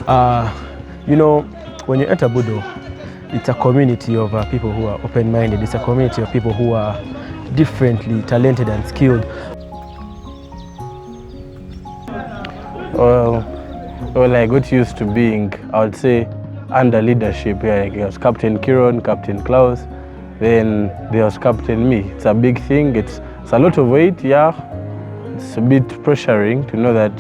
You know, when you enter Budo, it's a community of people who are open-minded. It's a community of people who are differently talented and skilled. Well, I got used to being, I would say, under leadership. Like there was Captain Kiron, Captain Klaus, then there was Captain me. It's a big thing. It's a lot of weight, yeah. It's a bit pressuring to know that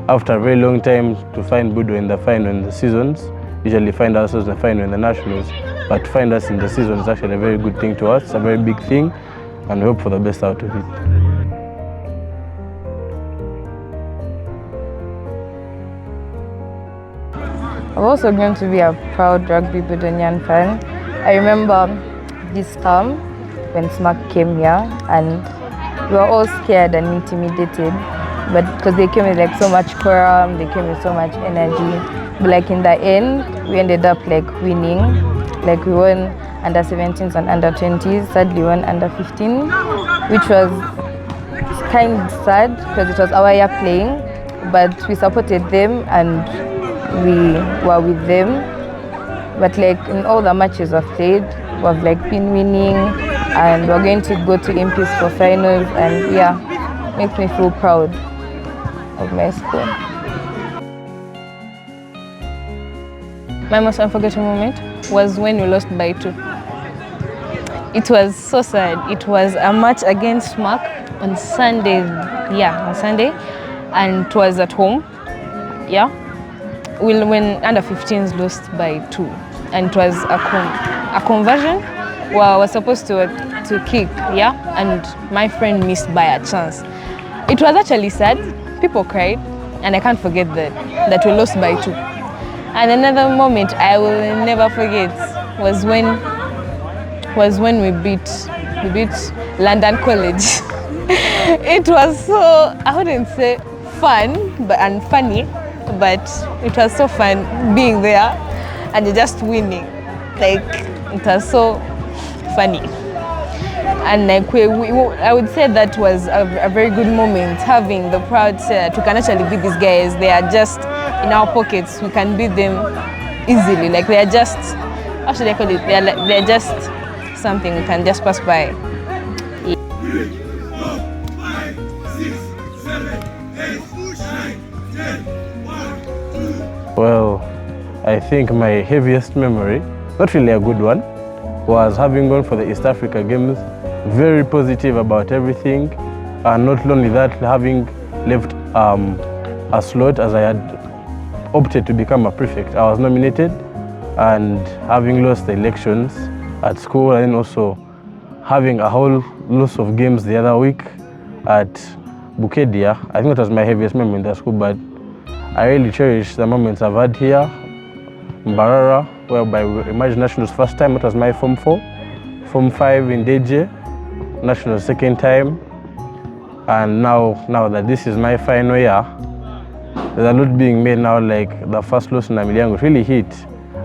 after a very long time to find Budo in the final in the seasons, usually find ourselves in the final in the nationals, but to find us in the season is actually a very good thing to us. It's a very big thing, and we hope for the best out of it. I'm also going to be a proud rugby Budonian fan. I remember this term when SMAC came here and we were all scared and intimidated, but because they came with like so much quorum, they came with so much energy. But like in the end, we ended up like winning. Like we won under 17s and under 20s. Sadly, we won under 15, which was kind of sad because it was our year playing, but we supported them and we were with them. But like in all the matches we've played, we've like been winning, and we're going to go to Impies for finals, and yeah, makes me feel proud of my school. My most unforgettable moment was when we lost by 2. It was so sad. It was a match against SMAC on Sunday, on Sunday, and it was at home, when under 15s lost by 2, and it was a conversion where I was supposed to kick, and my friend missed by a chance. It was actually sad. People cried, and I can't forget that we lost by 2. And another moment I will never forget was when we beat London College. It was so, I wouldn't say fun and funny, but it was so fun being there and just winning. Like, it was so funny. And like I would say that was a very good moment, having the proud say that we can actually beat these guys. They are just in our pockets. We can beat them easily. Like they are just, how should I call it? They're just something we can just pass by. Well, I think my heaviest memory, not really a good one, was having gone for the East Africa Games. Very positive about everything, and not only that, having left a slot as I had opted to become a prefect. I was nominated, and having lost the elections at school, and then also having a whole loss of games the other week at Bukedia. I think that was my heaviest memory in the school, but I really cherish the moments I've had here. Mbarara, whereby we emerged nationals first time, it was my Form 4. Form 5 in DJ, nationals second time. And now that this is my final year, there's a lot being made now, like the first loss in Namilyango really hit.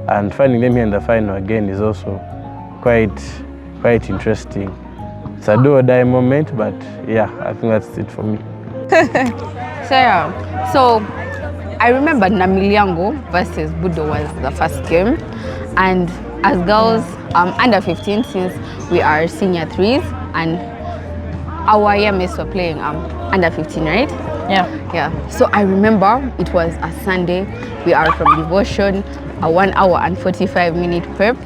And finding them here in the final again is also quite interesting. It's a do or die moment, but yeah, I think that's it for me. Sarah, so I remember Namilyango versus Budo was the first game, and as girls under 15, since we are senior 3s, and our year mates were playing under 15, right? Yeah. So I remember it was a Sunday. We are from devotion, a 1 hour and 45-minute prep,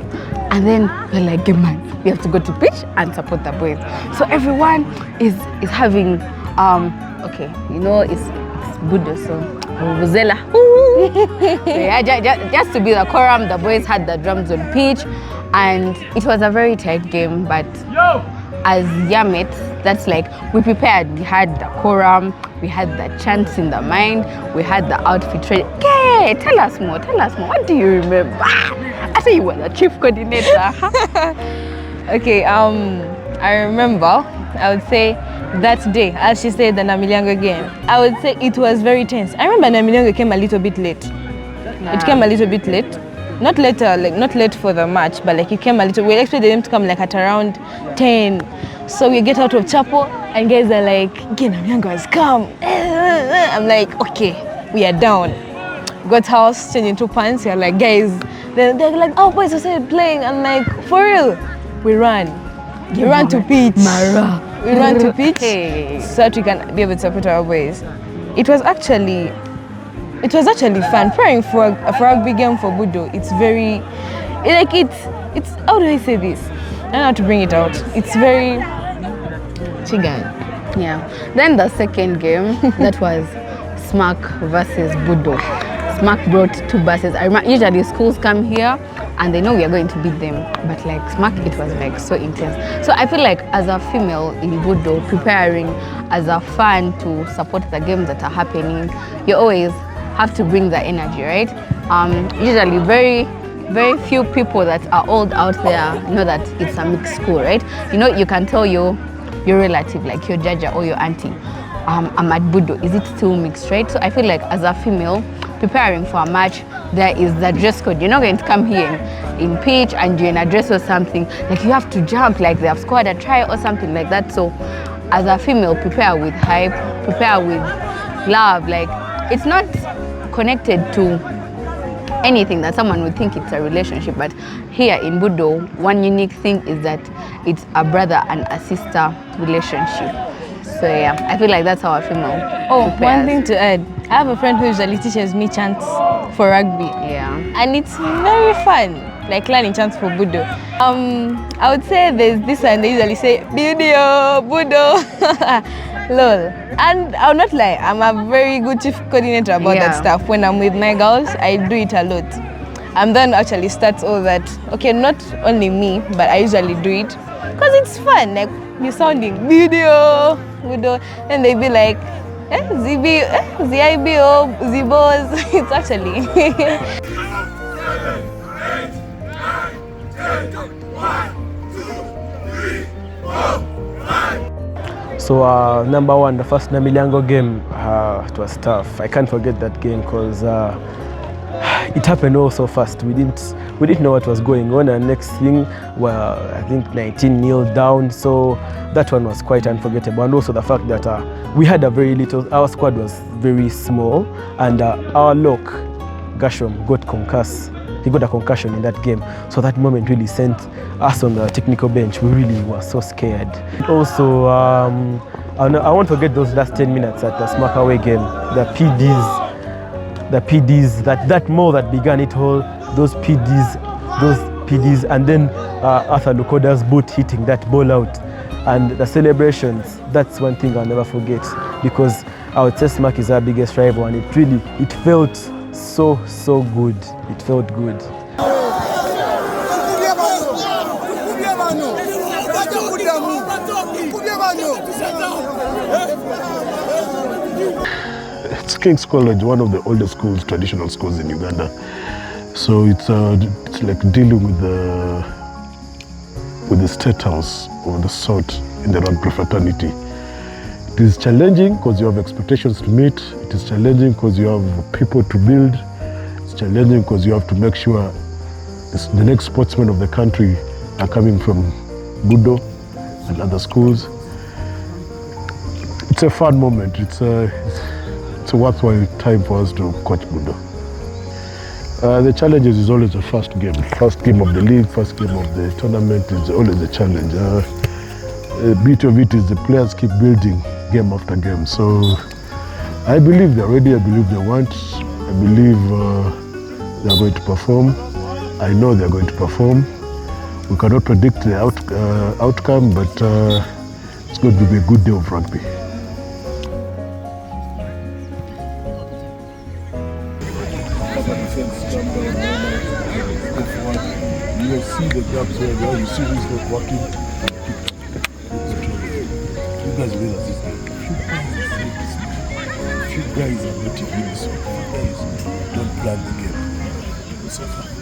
and then we're like, "Game man, we have to go to pitch and support the boys." So everyone is having okay, you know, it's Budo, so Vuvuzela. So yeah, just to be the quorum, the boys had the drums on pitch, and it was a very tight game. But as Yamit, that's like we prepared. We had the quorum, we had the chants in the mind, we had the outfit ready. Okay, tell us more. What do you remember? I say you were the chief coordinator. Okay, I remember, I would say that day, as she said, the Namilyango game, I would say it was very tense. I remember Namilyango came a little bit late. It came a little bit late. Not late for the match, but like it came a little. We expected them to come like at around 10. So we get out of chapel and guys are like, "Okay, Namilyango has come." I'm like, okay, we are down. got house, change into pants. You're like, guys. Then they're like, oh, boys, I started playing. I'm like, for real? We run. We run to pitch. We run to pitch so that we can be able to support our boys. It was actually fun. Preparing for a rugby game for Budo, it's very, like it's how do I say this? I don't know how to bring it out. It's very chigan. Yeah. Then the second game, that was Smack versus Budo. Smack brought 2 buses. I remember usually schools come here and they know we are going to beat them, but like Smack, it was like so intense. So I feel like as a female in Budo, preparing as a fan to support the games that are happening, you always have to bring the energy, right? Usually very few people that are old out there know that it's a mixed school, right? You know, you can tell your relative, like your jaja or your auntie, I'm at Budo, is it still mixed, right? So I feel like as a female, preparing for a match, there is the dress code. You're not going to come here in pitch and you're in a dress or something. Like you have to jump like they have scored a try or something like that. So as a female, prepare with hype, prepare with love. Like it's not connected to anything that someone would think it's a relationship. But here in Budo, one unique thing is that it's a brother and a sister relationship. So yeah, I feel like that's how a female prepares. One thing to add. I have a friend who usually teaches me chants for rugby. Yeah. And it's very fun, like learning chants for Budo. I would say there's this one, they usually say, Budo, Budo, lol. And I'll not lie, I'm a very good chief coordinator about that stuff. When I'm with my girls, I do it a lot. And then actually starts all that. Okay, not only me, but I usually do it. Because it's fun, like you sounding Budo, Budo. And they be like, ZIBO, Zibos. It's actually. So number one, the first Namilyango game, it was tough. I can't forget that game because it happened all so fast. We didn't know what was going on, and next thing, well, I think 19-0 down. So that one was quite unforgettable, and also the fact that we had a very little. Our squad was very small, and our lock, Gashom, got concussed. He got a concussion in that game. So that moment really sent us on the technical bench. We really were so scared. Also, I won't forget those last 10 minutes at the Smack away game. The PDs, that mall that began it all, those PDs, and then Arthur Lukoda's boot hitting that ball out. And the celebrations, that's one thing I'll never forget, because I would say Smack is our biggest rival, and it felt so good. It felt good. It's King's College, one of the oldest schools, traditional schools in Uganda. So it's like dealing with the state house or the sort in the rugby fraternity. It is challenging because you have expectations to meet. It is challenging because you have people to build. It's challenging because you have to make sure the next sportsmen of the country are coming from Budo and other schools. It's a fun moment. It's a worthwhile time for us to coach Budo. The challenges is always the first game. First game of the league, first game of the tournament is always a challenge. The beauty of it is the players keep building game after game. So I believe they're ready, I believe they want, I believe they're going to perform. I know they're going to perform. We cannot predict the outcome, but it's going to be a good day of rugby. You will see the gaps where you see who's not working. You guys will assist them. Few guys are not even so. Few guys don't plan the game.